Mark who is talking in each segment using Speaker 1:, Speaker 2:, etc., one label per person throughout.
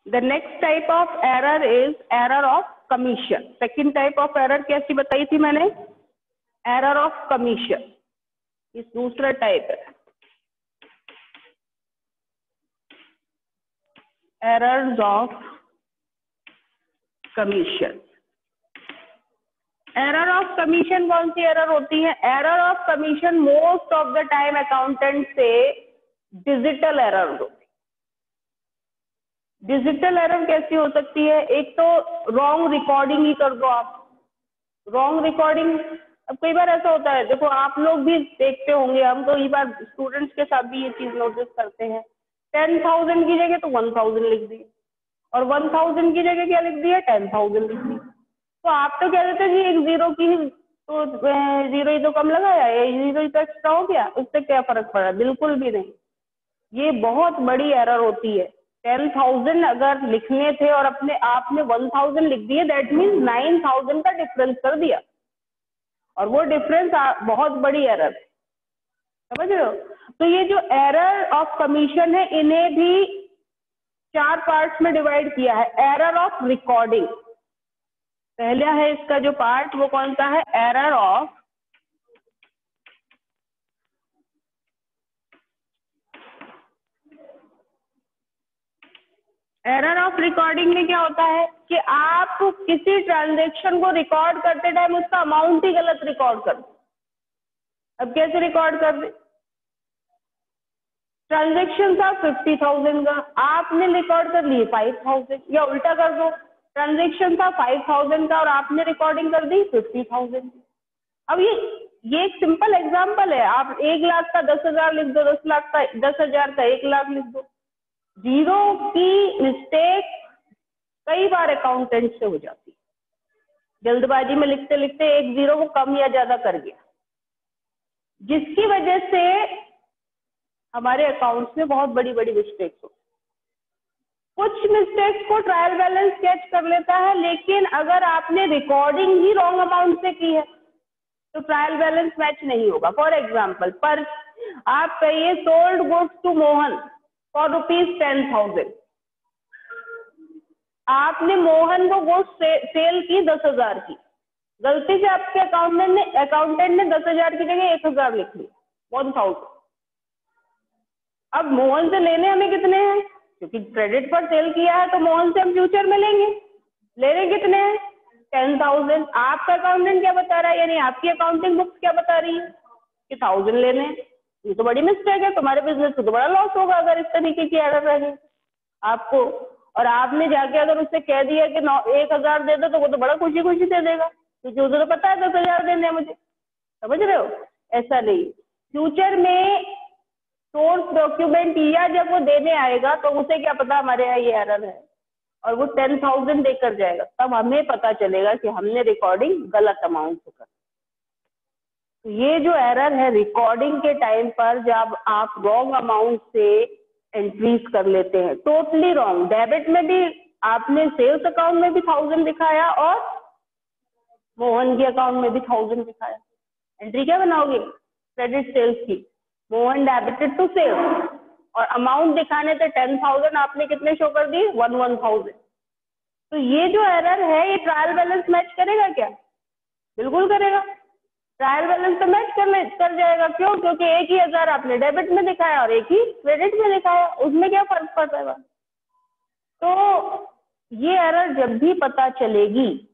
Speaker 1: The next type of error is error of commission. Second type of error कैसी बताई थी मैंने? Error of commission. इस दूसरा टाइप है errors of commission. Error of commission कौन सी एरर होती है? Error of commission most of the time accountant से डिजिटल एरर होती है। डिजिटल एरर कैसी हो सकती है? एक तो रॉन्ग रिकॉर्डिंग ही कर दो आप। रॉन्ग रिकॉर्डिंग, अब कई बार ऐसा होता है, देखो आप लोग भी देखते होंगे, हम तो कई बार स्टूडेंट्स के साथ भी ये चीज नोटिस करते हैं, 10,000 की जगह तो 1,000 लिख दी और 1,000 की जगह क्या लिख दिया? 10,000 लिख दी। तो आप तो कह देते जी एक जीरो की तो जीरो ही तो कम लगाया, ये जीरो ही तो एक्स्ट्रा हो गया, उससे क्या फर्क पड़ा? बिल्कुल भी नहीं। ये बहुत बड़ी एरर होती है। 10,000 अगर लिखने थे और अपने आपने 1,000 लिख दिए, दैट मीन्स 9,000 का डिफरेंस कर दिया और वो डिफरेंस बहुत बड़ी एरर है, समझ रहे हो? तो ये जो एरर ऑफ कमीशन है, इन्हें भी 4 पार्ट्स में डिवाइड किया है। एरर ऑफ रिकॉर्डिंग पहला है इसका जो पार्ट, वो कौन सा है? एरर ऑफ रिकॉर्डिंग में क्या होता है कि आप किसी ट्रांजैक्शन को रिकॉर्ड करते टाइम उसका अमाउंट ही गलत रिकॉर्ड कर दो। अब कैसे रिकॉर्ड कर दे? ट्रांजैक्शन था 50,000 का, आपने रिकॉर्ड कर लिए 5,000, या उल्टा कर दो, ट्रांजैक्शन था 5,000 का और आपने रिकॉर्डिंग कर दी 50,000। अब ये एक सिंपल एग्जांपल है। आप 1 लाख का 10,000 लिख दो, 10 लाख का 10,000 का 1 लाख लिख दो। जीरो की मिस्टेक कई बार अकाउंटेंट से हो जाती है, जल्दबाजी में लिखते लिखते एक जीरो को कम या ज्यादा कर गया, जिसकी वजह से हमारे अकाउंट्स में बहुत बड़ी बड़ी मिस्टेक्स हो। कुछ मिस्टेक्स को ट्रायल बैलेंस कैच कर लेता है, लेकिन अगर आपने रिकॉर्डिंग ही रॉन्ग अमाउंट से की है तो ट्रायल बैलेंस मैच नहीं होगा। फॉर एग्जाम्पल, पर आप कहिए sold goods to Mohan for ₹10,000, आपने मोहन को गुड्स सेल की 10,000 की, गलती से आपके अकाउंटेंट ने 10,000 की जगह 1,000 लिख ली, 1,000। अब मोहन से लेने हमें कितने हैं? क्योंकि क्रेडिट पर सेल किया है तो मोहन से हम फ्यूचर में लेंगे, ले रहे कितने हैं? 10,000। आपका अकाउंटेंट क्या बता रहा है, यानी आपकी अकाउंटिंग बुक्स क्या बता रही है कि 1,000 लेने हैं? ये तो बड़ी मिस्टेक है, तुम्हारे बिजनेस को तो बड़ा लॉस होगा अगर इस तरीके की एरर रही आपको। और आपने जाके अगर उससे कह दिया कि 1,000 दे दो, तो वो तो बड़ा खुशी खुशी दे देगा, क्योंकि उसे तो पता है 10,000 देने हैं मुझे, समझ रहे हो? ऐसा नहीं, फ्यूचर में सोर्स डॉक्यूमेंट या जब वो देने आएगा तो उसे क्या पता हमारे यहाँ ये एरर है, और वो 10,000 देकर जाएगा, तब हमें पता चलेगा कि हमने रिकॉर्डिंग गलत अमाउंट से कर। तो ये जो एरर है रिकॉर्डिंग के टाइम पर, जब आप रॉन्ग अमाउंट से एंट्रीज कर लेते हैं, टोटली रॉन्ग। डेबिट में भी आपने सेल्स अकाउंट में भी 1,000 दिखाया और मोहन के अकाउंट में भी 1,000 दिखाया, एंट्री क्या बनाओगे? क्रेडिट सेल्स की, मोहन डेबिटेड टू सेल्स, और अमाउंट दिखाने थे 10,000, आपने कितने शो कर दिए? 1,000। तो ये जो एरर है ये ट्रायल बैलेंस मैच करेगा क्या? बिल्कुल करेगा। ट्रायल बैलेंस तो मैच कर जाएगा। क्यों? क्योंकि एक ही 1,000 आपने डेबिट में दिखाया और एक ही क्रेडिट में दिखाया, उसमें क्या फर्क पड़ेगा? तो ये एरर जब भी पता चलेगी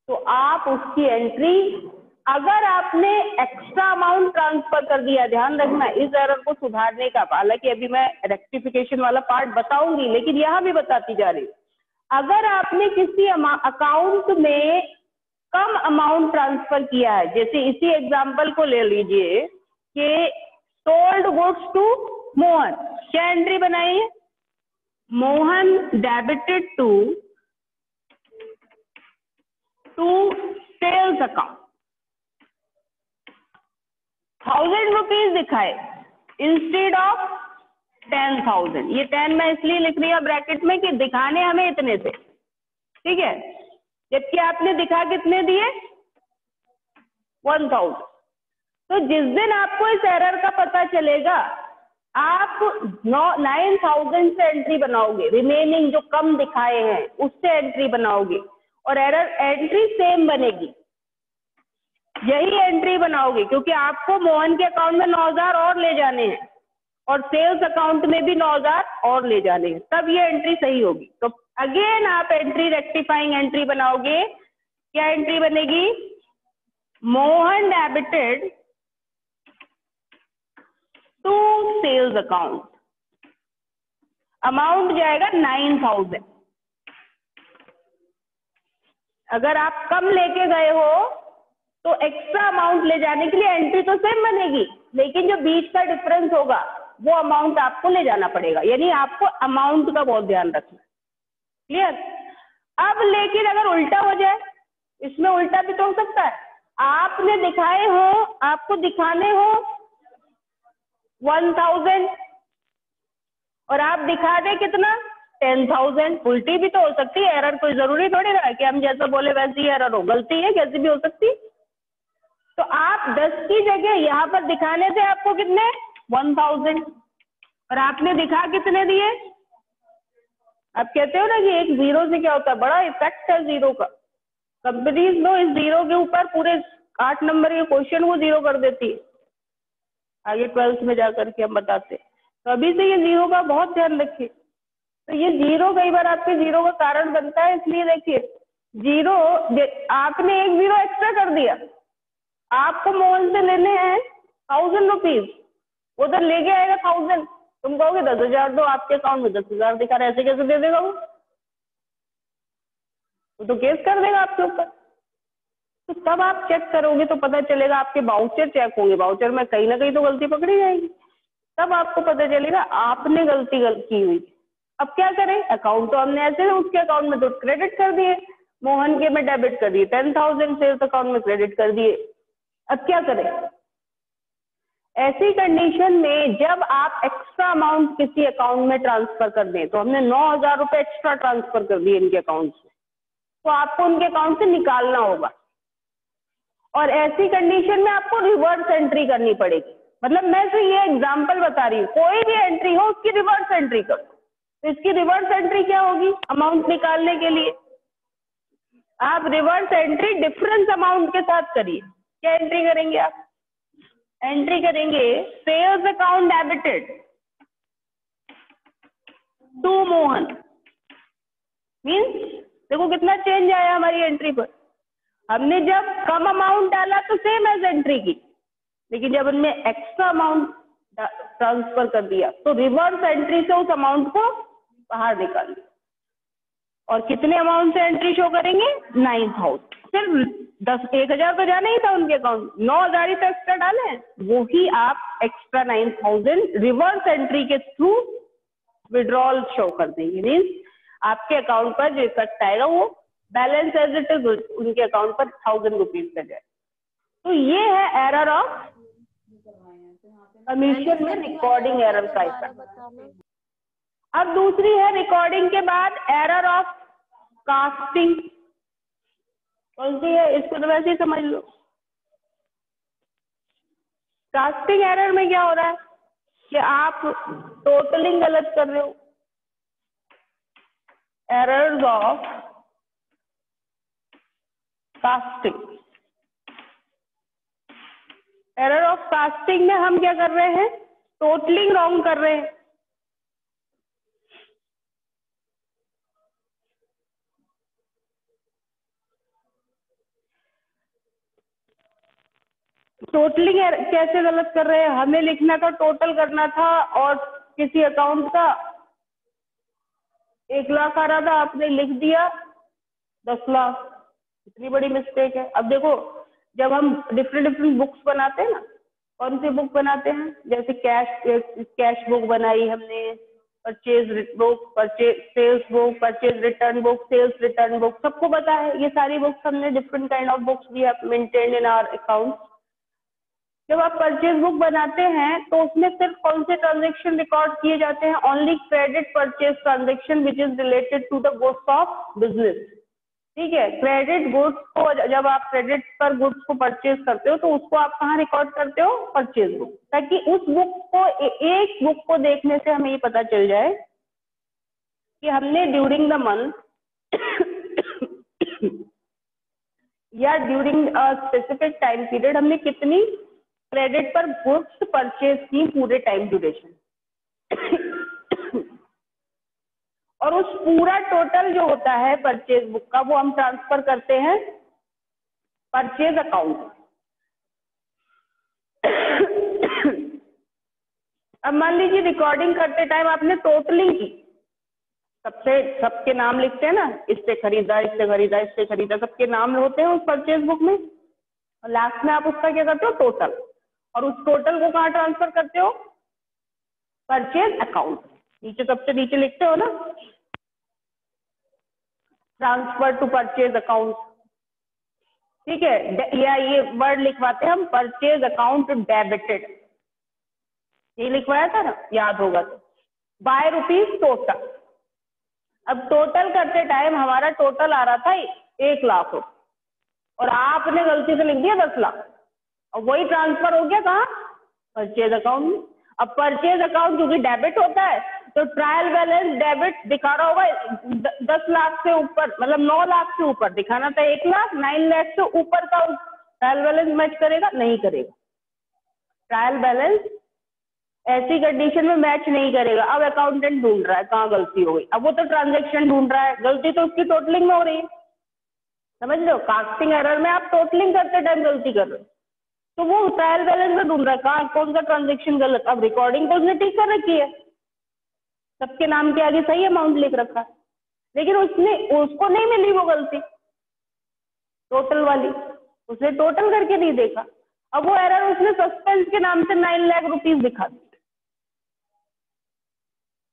Speaker 1: तो आप उसकी एंट्री, अगर आपने एक्स्ट्रा अमाउंट ट्रांसफर कर दिया, ध्यान रखना इस एरर को सुधारने का, हालांकि अभी मैं रेक्टिफिकेशन वाला पार्ट बताऊंगी, लेकिन यहां भी बताती जा रही, अगर आपने किसी अकाउंट में कम अमाउंट ट्रांसफर किया है, जैसे इसी एग्जांपल को ले लीजिए कि सोल्ड गुड्स टू मोहन, क्या एंट्री बनाई है? Mohan debited to sales account, 1,000 rupees दिखाए इंस्टेड ऑफ 10,000। ये 10 मैं इसलिए लिख रही हूँ ब्रैकेट में कि दिखाने हमें इतने थे, ठीक है, जबकि आपने दिखा कितने दिए? 1,000। तो जिस दिन आपको इस एरर का पता चलेगा आप 9,000 से एंट्री बनाओगे, रिमेनिंग जो कम दिखाए हैं उससे एंट्री बनाओगे और एरर एंट्री सेम बनेगी, यही एंट्री बनाओगे, क्योंकि आपको मोहन के अकाउंट में 9,000 और ले जाने हैं और सेल्स अकाउंट में भी 9,000 और ले जाने हैं, तब ये एंट्री सही होगी। तो अगेन आप एंट्री रेक्टिफाइंग एंट्री बनाओगे। क्या एंट्री बनेगी? Mohan debited to sales account, amount जाएगा 9,000। अगर आप कम लेके गए हो तो एक्स्ट्रा अमाउंट ले जाने के लिए एंट्री तो सेम बनेगी, लेकिन जो बीच का डिफरेंस होगा वो अमाउंट आपको ले जाना पड़ेगा, यानी आपको अमाउंट का बहुत ध्यान रखना। क्लियर? अब लेकिन अगर उल्टा हो जाए, इसमें उल्टा भी तो हो सकता है, आपने दिखाए हो, आपको दिखाने हो 1,000 और आप दिखा दे कितना 10,000, उल्टी भी तो हो सकती है एरर, कोई जरूरी थोड़ी ना कि हम जैसा बोले वैसी ही एरर हो, गलती है कैसी भी हो सकती। तो आप 10 की जगह यहाँ पर दिखाने थे आपको कितने 1,000 और आपने दिखा कितने दिए। आप कहते हो ना कि एक जीरो से क्या होता है, बड़ा इफेक्ट है जीरो का। कंपनीज नो इस जीरो के ऊपर पूरे 8 नंबर के क्वेश्चन को जीरो कर देती है, आगे 12th में जाकर के हम बताते हैं। तो अभी से ये जीरो का बहुत ध्यान रखिए। तो ये जीरो कई बार आपके जीरो का कारण बनता है, इसलिए देखिए जीरो, आपने एक जीरो एक्स्ट्रा कर दिया, आपको मोहन से लेने हैं 1,000 रुपीज, वो तो लेके आएगा 1,000, तुम कहोगे 10,000 दो, आपके अकाउंट में 10,000 दिखा रहा है, ऐसे कैसे दे देगा वो तो केस कर देगा आपके ऊपर। तो तब आप चेक करोगे तो पता चलेगा, आपके बाउचर चेक होंगे, बाउचर में कहीं ना कहीं तो गलती पकड़ी जाएगी, तब आपको पता चलेगा आपने गलती की हुई। अब क्या करें, अकाउंट तो हमने ऐसे उसके अकाउंट में तो क्रेडिट कर दिए, मोहन के में डेबिट कर दिए 10,000, सेल्स अकाउंट में क्रेडिट कर दिए। अब क्या करें, ऐसी कंडीशन में जब आप एक्स्ट्रा अमाउंट किसी अकाउंट में ट्रांसफर कर दें, तो हमने 9,000 रुपए एक्स्ट्रा ट्रांसफर कर दिए इनके अकाउंट से, तो आपको उनके अकाउंट से निकालना होगा और ऐसी कंडीशन में आपको रिवर्स एंट्री करनी पड़ेगी। मतलब मैं तो ये एग्जांपल बता रही हूँ, कोई भी एंट्री हो उसकी रिवर्स एंट्री करो। तो इसकी रिवर्स एंट्री क्या होगी, अमाउंट निकालने के लिए आप रिवर्स एंट्री डिफरेंस अमाउंट के साथ करिए। क्या एंट्री करेंगे आप, एंट्री करेंगे sales account debited to Mohan, means देखो कितना चेंज आया हमारी एंट्री पर। हमने जब कम अमाउंट डाला तो सेम एज एंट्री की, लेकिन जब उनमें एक्स्ट्रा अमाउंट ट्रांसफर कर दिया तो रिवर्स एंट्री से उस अमाउंट को बाहर निकाल दिया। और कितने अमाउंट से एंट्री शो करेंगे 9,000, सिर्फ 1,000 तो जाना ही था उनके अकाउंट, 9,000 ही तो एक्स्ट्रा डाले हैं, वो ही आप एक्स्ट्रा 9,000 रिवर्स एंट्री के थ्रू विड्रॉल शो कर देंगे। मीन्स आपके अकाउंट पर जो इफेक्ट आएगा वो बैलेंस एज इट इज उनके अकाउंट पर 1,000 रुपीज पे जाए। तो ये है एरर ऑफ कमीशन में रिकॉर्डिंग एरर का इफेक्ट। अब दूसरी है रिकॉर्डिंग के बाद एरर ऑफ कास्टिंग। कौन सी है, इसको तो वैसे ही समझ लो। कास्टिंग एरर में क्या हो रहा है कि आप टोटलिंग गलत कर रहे हो। Errors of casting, error of casting में हम क्या कर रहे हैं, टोटलिंग रॉन्ग कर रहे हैं। टोटलिंग कैसे गलत कर रहे हैं, हमें लिखना था टोटल करना था और किसी अकाउंट का 1 लाख आ रहा था, आपने लिख दिया 10 लाख, इतनी बड़ी मिस्टेक है। अब देखो जब हम डिफरेंट बुक्स बनाते हैं ना, कौन सी बुक बनाते हैं, जैसे कैश बुक बनाई हमने, purchase book, purchase sales book, purchase return book, sales return book, सबको पता है ये सारी बुक्स हमने, different kind of books we have maintained in our account. जब आप परचेज बुक बनाते हैं तो उसमें सिर्फ कौन से ट्रांजेक्शन रिकॉर्ड किए जाते हैं, only credit purchase transaction which is related to the goods of business. ठीक है। क्रेडिट गुड्स को, जब आप क्रेडिट पर गुड्स को परचेज करते हो तो उसको आप कहाँ रिकॉर्ड करते हो? परचेज बुक, ताकि उस बुक को एक बुक को देखने से हमें ये पता चल जाए कि हमने ड्यूरिंग द मंथ या during a specific time period हमने कितनी क्रेडिट पर गुड्स परचेज की पूरे टाइम ड्यूरेशन। और उस पूरा टोटल जो होता है परचेज बुक का वो हम ट्रांसफर करते हैं परचेज अकाउंट। अब मान लीजिए रिकॉर्डिंग करते टाइम आपने टोटलिंग की, सबके नाम लिखते हैं ना, इससे खरीदा, इससे खरीदा, इससे खरीदा, सबके नाम होते हैं उस परचेज बुक में। और लास्ट में आप उसका क्या करते हो? टोटल। और उस टोटल को कहाँ ट्रांसफर करते हो? Purchase account. नीचे सबसे नीचे लिखते हो ना, ट्रांसफर टू परचेज अकाउंट। ठीक है, या ये वर्ड लिखवाते हैं हम, परचेज अकाउंट डेबिटेड, ये लिखवाया था ना, याद होगा तो। By rupees total. अब टोटल करते टाइम हमारा टोटल आ रहा था 1 लाख रुपये और आपने गलती से लिख दिया 10 लाख, और वही ट्रांसफर हो गया कहाँ? परचेज अकाउंट में। अब परचेज अकाउंट क्योंकि डेबिट होता है तो ट्रायल बैलेंस डेबिट दिखा रहा होगा 10 लाख से ऊपर, मतलब 9 लाख से ऊपर दिखाना था 1 लाख, 9 लाख से ऊपर का ट्रायल बैलेंस मैच करेगा? नहीं करेगा। ट्रायल बैलेंस ऐसी कंडीशन में मैच नहीं करेगा। अब अकाउंटेंट ढूंढ रहा है कहाँ गलती हो गई, अब वो तो ट्रांजेक्शन ढूंढ रहा है, गलती तो उसकी टोटलिंग में हो रही है। समझ रहे हो? कास्टिंग एरर में आप टोटलिंग करते टाइम गलती कर रहे हो, तो वो ट्रायल बैलेंस में ढूंढ रहा है कहाँ कौन सा ट्रांजेक्शन गलत। अब रिकॉर्डिंग तो उसने ठीक कर रखी है, सबके नाम के आगे सही अमाउंट लिख रखा है, लेकिन उसको नहीं मिली वो गलती टोटल वाली, उसने टोटल करके नहीं देखा। अब वो एरर उसने सस्पेंस के नाम से 9 लाख रुपीस दिखा दी।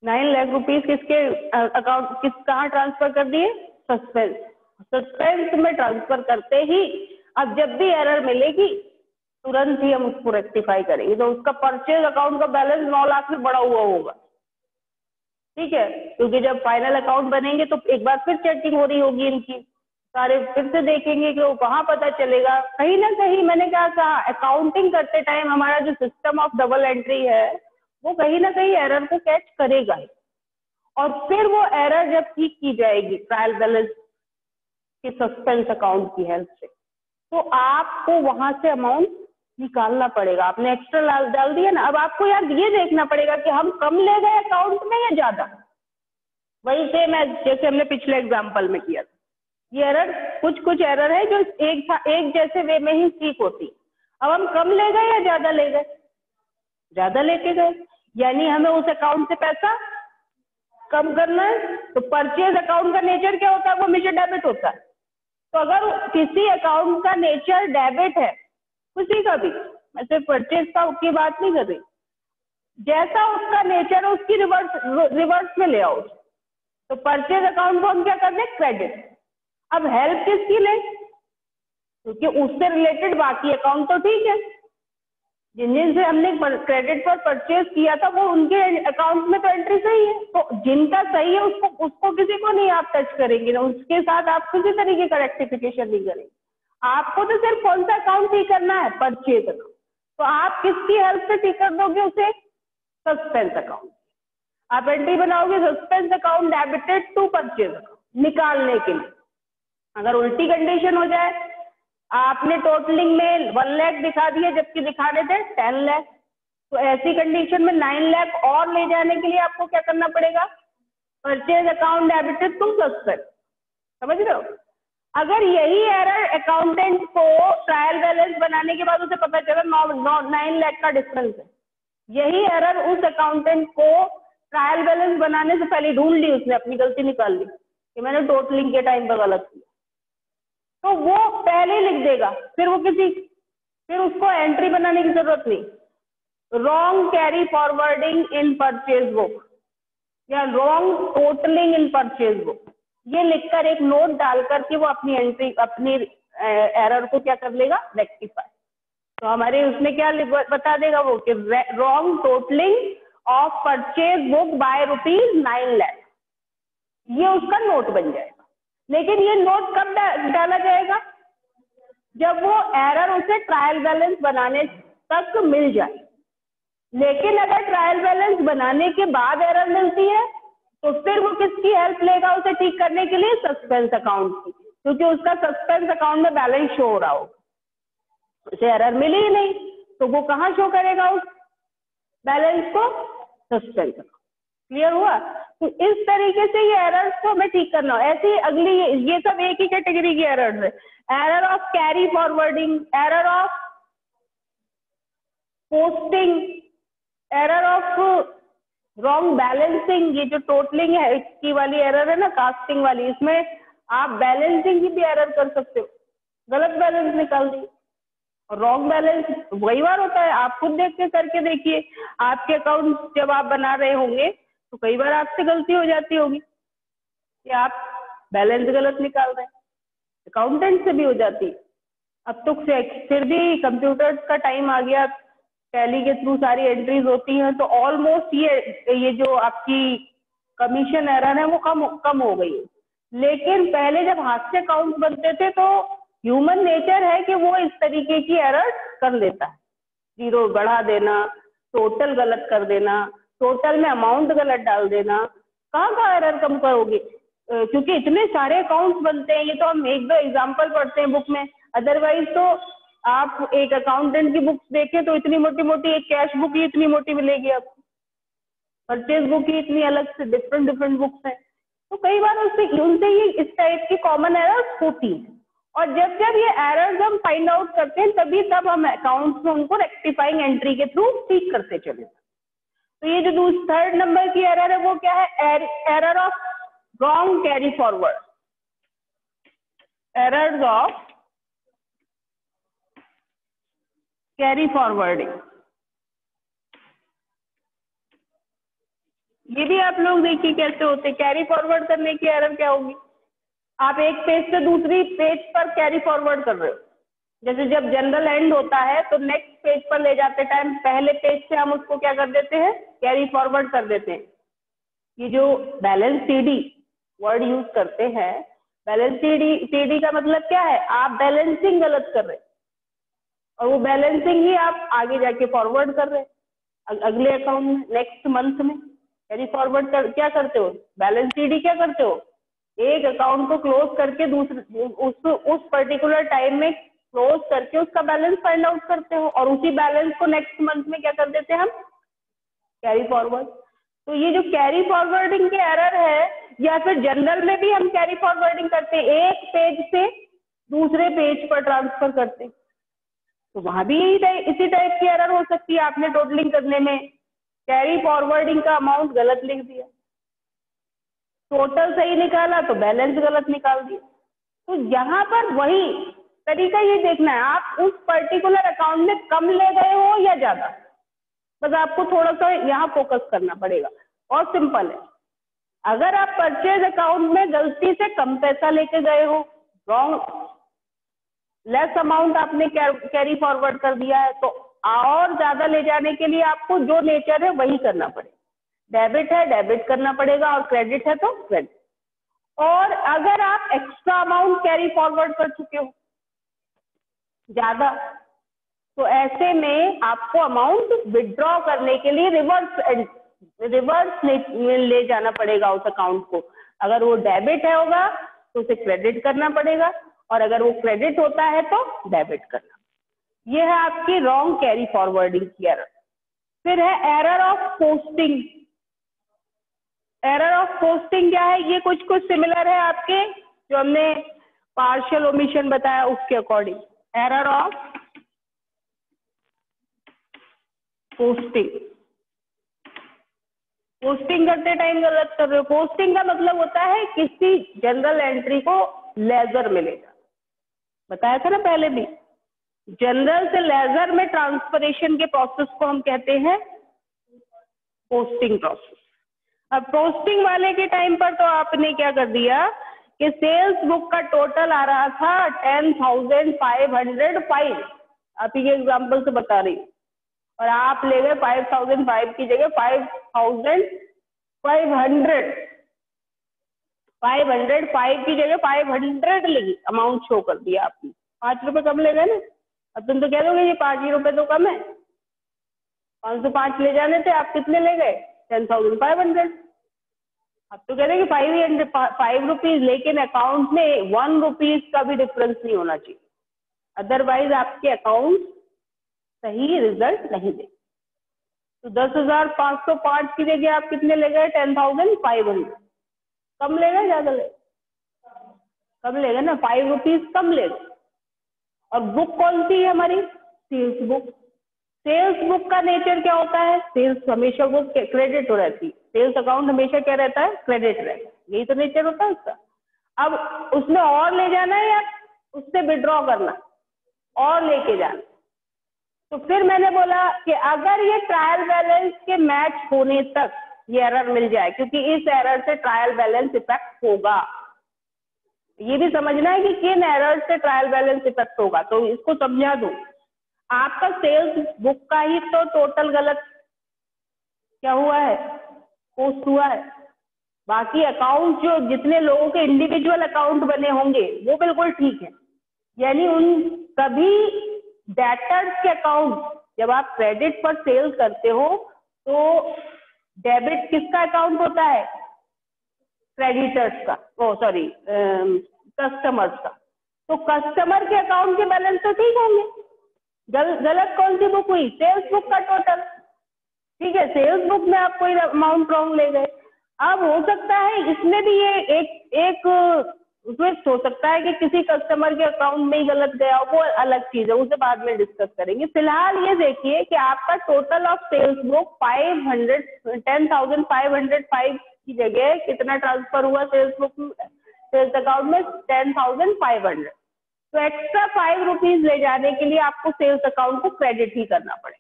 Speaker 1: 9 लाख रुपीस किसके अकाउंट कहाँ ट्रांसफर कर दिए? सस्पेंस। सस्पेंस में ट्रांसफर करते ही अब जब भी एरर मिलेगी तुरंत ही हम उसको रेक्टिफाई करेंगे, तो उसका परचेज अकाउंट का बैलेंस 9 लाख से बढ़ा हुआ होगा। ठीक है, क्योंकि जब फाइनल अकाउंट बनेंगे तो एक बार फिर चेकिंग हो रही होगी इनकी, सारे फिर से देखेंगे कि वो कहाँ पता चलेगा। कहीं ना कहीं मैंने क्या कहा, अकाउंटिंग करते टाइम हमारा जो सिस्टम ऑफ डबल एंट्री है वो कहीं ना कहीं एरर को कैच करेगा ही, और फिर वो एरर जब ठीक की जाएगी ट्रायल बैलेंस के सस्पेंस अकाउंट की हेल्प से, तो आपको वहां से अमाउंट निकालना पड़ेगा। आपने एक्स्ट्रा डाल दिया ना, अब आपको यार ये देखना पड़ेगा कि हम कम ले गए अकाउंट में या ज्यादा। वही सेम है जैसे हमने पिछले एग्जाम्पल में किया था। ये एरर कुछ एरर है जो एक जैसे वे में ही ठीक होती। अब हम कम ले गए या ज्यादा ले गए? ज्यादा लेके गए, यानी हमें उस अकाउंट से पैसा कम करना है। तो परचेज अकाउंट का नेचर क्या होता है? वो हमेशा डेबिट होता है। तो अगर किसी अकाउंट का नेचर डेबिट है, किसी का भी, मैं सिर्फ परचेज की बात नहीं कर रही, जैसा उसका नेचर है उसकी रिवर्स में ले आओ। तो परचेज अकाउंट को हम क्या कर दें? क्रेडिट। अब हेल्प किसकी ले? क्योंकि उससे रिलेटेड बाकी अकाउंट तो ठीक है, जिनसे हमने क्रेडिट पर परचेज किया था वो उनके अकाउंट में तो एंट्री सही है, तो जिनका सही है उसको किसी को नहीं आप टच करेंगे ना, उसके साथ आप किसी तरीके का रेक्टिफिकेशन नहीं करेंगे। आपको तो सिर्फ कौन सा अकाउंट ठीक करना है? Purchase account. तो आप किसकी हेल्प से ठीक कर दोगे उसे? Suspense account. आप एंट्री बनाओगे suspense account debited to purchase account निकालने के लिए। अगर उल्टी कंडीशन हो जाए, आपने टोटलिंग में 1 लाख दिखा दिए जबकि दिखाने थे 10 लाख, तो ऐसी कंडीशन में 9 लाख और ले जाने के लिए आपको क्या करना पड़ेगा? Purchase account debited to suspense. समझ रहे हो? अगर यही एरर अकाउंटेंट को ट्रायल बैलेंस बनाने के बाद उसे पता चला 9 लाख का डिफरेंस है, यही एरर उस अकाउंटेंट को ट्रायल बैलेंस बनाने से पहले ढूंढ ली, उसने अपनी गलती निकाल ली कि मैंने टोटलिंग के टाइम पर गलत किया, तो वो पहले ही लिख देगा, फिर उसको एंट्री बनाने की जरूरत नहीं। Wrong carry forwarding in purchase book या wrong totalling in purchase book, ये लिखकर एक नोट डालकर के वो अपनी एरर को क्या कर लेगा? रेक्टिफाई। तो हमारे उसमें क्या बता देगा वो कि wrong totalling of purchase book by ₹9 lakh, ये उसका नोट बन जाएगा। लेकिन ये नोट कब डाला जाएगा? जब वो एरर उसे ट्रायल बैलेंस बनाने तक मिल जाए। लेकिन अगर ट्रायल बैलेंस बनाने के बाद एरर मिलती है तो फिर वो किसकी हेल्प लेगा उसे ठीक करने के लिए? सस्पेंस अकाउंट की, क्योंकि उसका सस्पेंस अकाउंट में बैलेंस शो हो रहा होगा। उसे एरर मिली ही नहीं तो वो कहाँ शो करेगा उस बैलेंस को? Suspense account. क्लियर हुआ? तो इस तरीके से ये एरर्स को हमें ठीक करना हो। ऐसी अगली ये सब एक ही कैटेगरी की एरर्स है। Error of carry forwarding, error of posting, error of wrong balancing, ये जो टोटलिंग है इसकी वाली एरर है ना, कास्टिंग वाली, इसमें आप बैलेंसिंग की भी एरर कर सकते हो, गलत बैलेंस निकाल दी। और रॉन्ग बैलेंस वही बार होता है, आप खुद देख के करके देखिए, आपके अकाउंट जब आप बना रहे होंगे तो कई बार आपसे गलती हो जाती होगी कि आप बैलेंस गलत निकाल रहे हैं, अकाउंटेंट से भी हो जाती है। अब तो फिर भी कंप्यूटर का टाइम आ गया, टैली के थ्रू सारी एंट्रीज होती हैं, तो ऑलमोस्ट ये जो आपकी कमीशन एरर है वो कम हो गई है। लेकिन पहले जब हाथ से अकाउंट बनते थे तो ह्यूमन नेचर है कि वो इस तरीके की एरर कर लेता है, जीरो बढ़ा देना, टोटल गलत कर देना, टोटल में अमाउंट गलत डाल देना। कहाँ एरर कम करोगे? क्योंकि इतने सारे अकाउंट्स बनते हैं, ये तो हम एक दो एग्जाम्पल पढ़ते हैं बुक में, अदरवाइज तो आप एक अकाउंटेंट की बुक्स देखें तो इतनी मोटी मोटी, एक कैश बुक ही इतनी मोटी मिलेगी आपको, परचेज बुक ही इतनी अलग से डिफरेंट बुक्स हैं। तो कई बार उनसे ये इस टाइप की कॉमन एरर्स होती है, और जब जब ये एरर्स हम फाइंड आउट करते हैं तब हम अकाउंट्स में उनको रेक्टिफाइंग एंट्री के थ्रू ठीक करते चले। तो ये जो थर्ड नंबर की एरर है वो क्या है? Error of wrong carry forward, errors of carry forwarding. ये भी आप लोग देखिए कैसे होते। कैरी फॉरवर्ड करने की एरर क्या होगी? आप एक पेज से दूसरी पेज पर कैरी फॉरवर्ड कर रहे हो, जैसे जब जनरल एंड होता है तो नेक्स्ट पेज पर ले जाते टाइम पहले पेज से हम उसको क्या कर देते हैं? कैरी फॉरवर्ड कर देते हैं। ये जो बैलेंस सीडी वर्ड यूज करते हैं, बैलेंस सीडी का मतलब क्या है? आप बैलेंसिंग गलत कर रहे हैं और वो बैलेंसिंग ही आप आगे जाके फॉरवर्ड कर रहे हैं अगले अकाउंट में, नेक्स्ट मंथ में। कैरी फॉरवर्ड क्या करते हो? बैलेंस सीडी क्या करते हो? एक अकाउंट को क्लोज करके दूसरे उस पर्टिकुलर टाइम में क्लोज करके उसका बैलेंस फाइंड आउट करते हो, और उसी बैलेंस को नेक्स्ट मंथ में क्या कर देते हैं हम? Carry forward. तो ये जो कैरी फॉरवर्डिंग के एरर है, या फिर जनरल में भी हम कैरी फॉरवर्डिंग करते हैं, एक पेज से दूसरे पेज पर ट्रांसफर करते हैं, तो वहां भी इसी टाइप की एरर हो सकती है। आपने टोटलिंग करने में कैरी फॉरवर्डिंग का अमाउंट गलत लिख दिया, टोटल सही निकाला तो बैलेंस गलत निकाल दिया। तो यहाँ पर वही तरीका ये देखना है, आप उस पर्टिकुलर अकाउंट में कम ले गए हो या ज्यादा, बस आपको थोड़ा सा यहाँ फोकस करना पड़ेगा। और सिंपल है, अगर आप परचेज अकाउंट में गलती से कम पैसा लेके गए हो, रॉन्ग लेस अमाउंट आपने कैरी फॉरवर्ड कर दिया है, तो और ज्यादा ले जाने के लिए आपको जो नेचर है वही करना पड़ेगा। डेबिट है डेबिट करना पड़ेगा, और क्रेडिट है तो क्रेडिट। और अगर आप एक्स्ट्रा अमाउंट कैरी फॉरवर्ड कर चुके हो ज्यादा, तो ऐसे में आपको अमाउंट विड्रॉ करने के लिए रिवर्स ले जाना पड़ेगा उस अकाउंट को। अगर वो डेबिट है होगा तो उसे क्रेडिट करना पड़ेगा, और अगर वो क्रेडिट होता है तो डेबिट करना। ये है आपकी रॉन्ग कैरी फॉरवर्डिंग की एरर। फिर है error of posting. Error of posting क्या है? ये कुछ सिमिलर है आपके जो हमने पार्शियल ओमिशन बताया उसके according. Error of posting, posting करते टाइम गलत कर रहे हो। पोस्टिंग का मतलब होता है किसी जनरल एंट्री को लेजर में ले जाना, बताया था ना पहले भी। जनरल से लेजर में ट्रांसफरेशन के प्रोसेस को हम कहते हैं पोस्टिंग प्रोसेस। अब पोस्टिंग वाले के टाइम पर तो आपने क्या कर दिया कि सेल्स बुक का टोटल आ रहा था 10,505, आप ही के एग्जाम्पल से बता रही, और आप ले गए 5,005 की जगह 5,500। 505 की जगह 500 लिखी, अमाउंट शो कर दिया आपने, 5 रुपए कम ले गए ना। अब तुम तो कह दोगे ये 5 ही रुपए तो कम है, 505 ले जाने थे, आप कितने ले गए? 10,500। अब तो कह रहे कि 5 रुपीज, लेकिन अकाउंट में 1 रुपीज का भी डिफरेंस नहीं होना चाहिए, अदरवाइज आपके अकाउंट सही रिजल्ट नहीं दे। तो 10,505 की जगह आप कितने ले गए? 10,500। कम ले गए, ज्यादा ले? कम ले गए ना, 5 रुपीज कम ले गए। और बुक कौन सी है हमारी? Sales book. सेल्स बुक का नेचर क्या होता है? सेल्स हमेशा वो क्रेडिट हो रहती है, सेल्स अकाउंट हमेशा क्या रहता है? क्रेडिट रहता है, यही तो नेचर होता है उसका। अब उसमें और ले जाना है या उससे विड्रॉ करना, और लेके जाना। तो फिर मैंने बोला कि अगर ये ट्रायल बैलेंस के मैच होने तक ये एरर मिल जाए, क्योंकि इस एरर से ट्रायल बैलेंस इफेक्ट होगा, ये भी समझना है कि किन एरर से ट्रायल बैलेंस इफेक्ट होगा। तो इसको समझा दूं, आपका सेल्स बुक का ही तो टोटल गलत क्या हुआ है? पोस्ट हुआ है। बाकी अकाउंट जो जितने लोगों के इंडिविजुअल अकाउंट बने होंगे वो बिल्कुल ठीक है। यानी उन कभी डेटर्स के अकाउंट, जब आप क्रेडिट पर सेल करते हो तो डेबिट किसका अकाउंट होता है? क्रेडिटर्स का, सॉरी कस्टमर्स का। तो कस्टमर के अकाउंट के बैलेंस तो ठीक होंगे। गलत कौन सी बुक हुई? सेल्स बुक का टोटल। ठीक है, सेल्स बुक में आप कोई अमाउंट रॉन्ग ले गए। अब हो सकता है इसमें भी ये एक ट्विस्ट हो सकता है कि किसी कस्टमर के अकाउंट में ही गलत गया हो, वो अलग चीज है, उसे बाद में डिस्कस करेंगे। फिलहाल ये देखिए कि आपका टोटल ऑफ सेल्स बुक 10,505 की जगह कितना ट्रांसफर हुआ सेल्स अकाउंट में? 10,500। तो एक्स्ट्रा 5 रुपीज ले जाने के लिए आपको सेल्स अकाउंट को क्रेडिट ही करना पड़ेगा।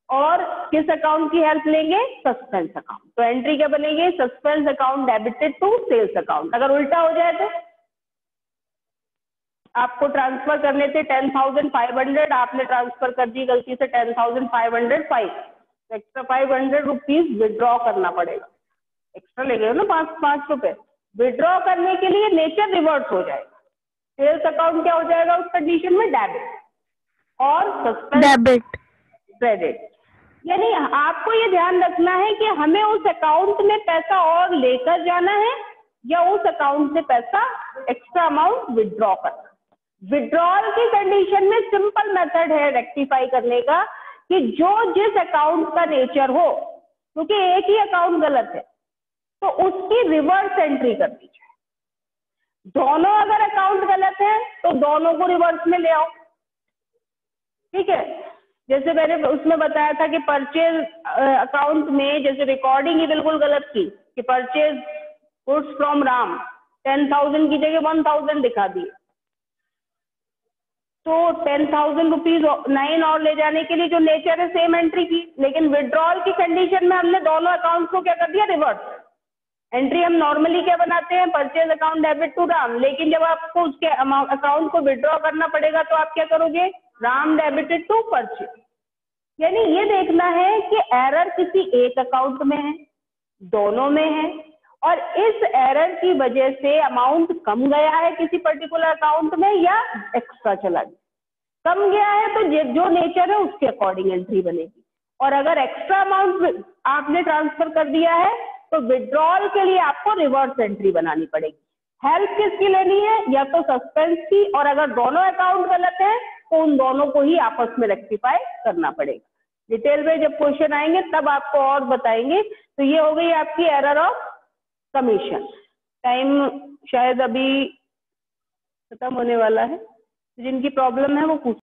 Speaker 1: और किस अकाउंट की हेल्प लेंगे? Suspense account. तो एंट्री क्या बनेगी? Suspense account debited to sales account. अगर उल्टा हो जाए तो आपको ट्रांसफर करने थे 10,500, आपने ट्रांसफर कर दी गलती से 10,505, तो एक्स्ट्रा 500 रुपीज विड्रॉ करना पड़ेगा। एक्स्ट्रा ले गए ना 5 रुपए। विड्रॉ करने के लिए नेचर रिवर्स हो जाएगा, सेल्स अकाउंट क्या हो जाएगा उस कंडीशन में? डेबिट, और सस्पेंस डेबिट क्रेडिट। यानी आपको ये ध्यान रखना है कि हमें उस अकाउंट में पैसा और लेकर जाना है या उस अकाउंट से पैसा एक्स्ट्रा अमाउंट विड्रॉ करना। विड्रॉल की कंडीशन में सिंपल मेथड है रेक्टिफाई करने का कि जो जिस अकाउंट का नेचर हो, क्योंकि एक ही अकाउंट गलत है तो उसकी रिवर्स एंट्री कर दीजिए। दोनों अगर अकाउंट गलत है तो दोनों को रिवर्स में ले आओ। ठीक है, जैसे मैंने उसमें बताया था कि परचेज अकाउंट में जैसे रिकॉर्डिंग ही बिल्कुल गलत की कि परचेज गुड्स फ्रॉम राम 10,000 की जगह 1,000 दिखा दी, तो 10,000 रुपीज 9 और ले जाने के लिए जो नेचर है सेम एंट्री की, लेकिन विड्रॉल की कंडीशन में हमने दोनों अकाउंट को क्या कर दिया? Reverse entry. हम नॉर्मली क्या बनाते हैं? Purchase account debit to Ram, लेकिन जब आपको उसके अकाउंट को विड्रॉ करना पड़ेगा तो आप क्या करोगे? Ram debited to purchase. यानी ये देखना है कि एरर किसी एक अकाउंट में है, दोनों में है, और इस एरर की वजह से अमाउंट कम गया है किसी पर्टिकुलर अकाउंट में या एक्स्ट्रा चला गया। कम गया है तो जो नेचर है उसके अकॉर्डिंग एंट्री बनेगी, और अगर एक्स्ट्रा अमाउंट आपने ट्रांसफर कर दिया है तो विड्रॉल के लिए आपको रिवर्स एंट्री बनानी पड़ेगी। हेल्प किसकी लेनी है? या तो सस्पेंस की, और अगर दोनों अकाउंट गलत है तो उन दोनों को ही आपस में रेक्टिफाई करना पड़ेगा। डिटेल में जब क्वेश्चन आएंगे तब आपको और बताएंगे। तो ये हो गई आपकी एरर ऑफ कमीशन। टाइम शायद अभी खत्म होने वाला है, जिनकी प्रॉब्लम है वो पूछ